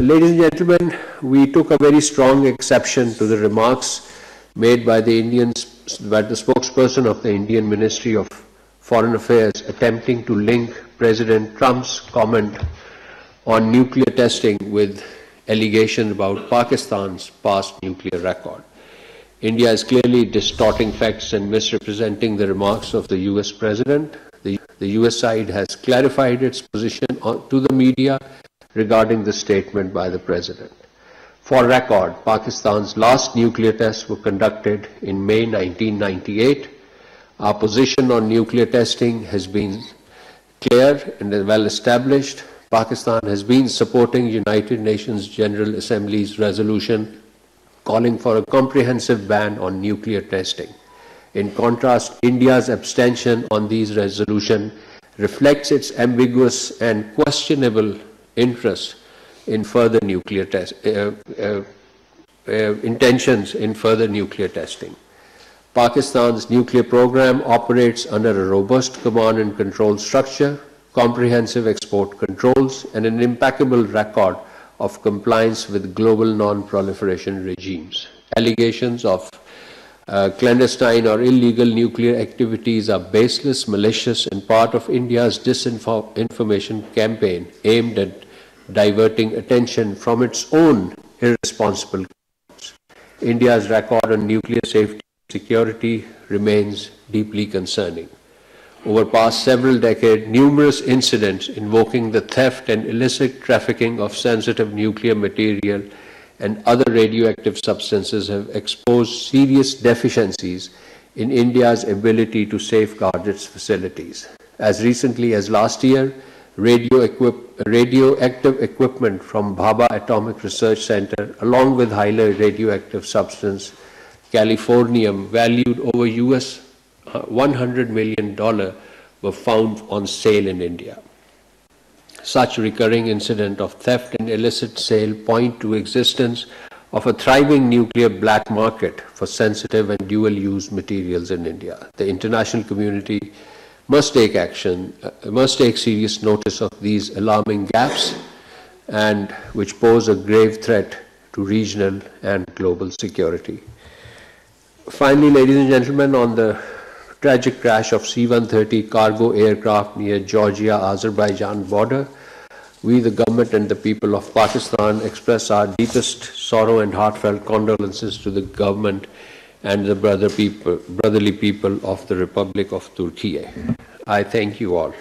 Ladies and gentlemen, we took a very strong exception to the remarks made by the spokesperson of the Indian Ministry of Foreign Affairs attempting to link President Trump's comment on nuclear testing with allegations about Pakistan's past nuclear record. India is clearly distorting facts and misrepresenting the remarks of the US President. The US side has clarified its position to the media regarding the statement by the President. For record, Pakistan's last nuclear tests were conducted in May 1998. Our position on nuclear testing has been clear and well established. Pakistan has been supporting United Nations General Assembly's resolution calling for a comprehensive ban on nuclear testing. In contrast, India's abstention on these resolutions reflects its ambiguous and questionable interest in further nuclear intentions in further nuclear testing. Pakistan's nuclear program operates under a robust command and control structure, comprehensive export controls, and an impeccable record of compliance with global non-proliferation regimes. Allegations of clandestine or illegal nuclear activities are baseless, malicious, and part of India's disinformation campaign aimed at diverting attention from its own irresponsible actions. India's record on nuclear safety and security remains deeply concerning. Over past several decades, numerous incidents invoking the theft and illicit trafficking of sensitive nuclear material and other radioactive substances have exposed serious deficiencies in India's ability to safeguard its facilities. As recently as last year, radioactive equipment from Bhabha Atomic Research Center, along with highly radioactive substance, californium, valued over US $100 million, were found on sale in India. Such recurring incident of theft and illicit sale point to existence of a thriving nuclear black market for sensitive and dual-use materials in India. The international community must take serious notice of these alarming gaps, and which pose a grave threat to regional and global security. Finally, ladies and gentlemen, on the tragic crash of C-130 cargo aircraft near Georgia-Azerbaijan border, we, the government and the people of Pakistan, express our deepest sorrow and heartfelt condolences to the government and the brotherly people of the Republic of Turkey. I thank you all.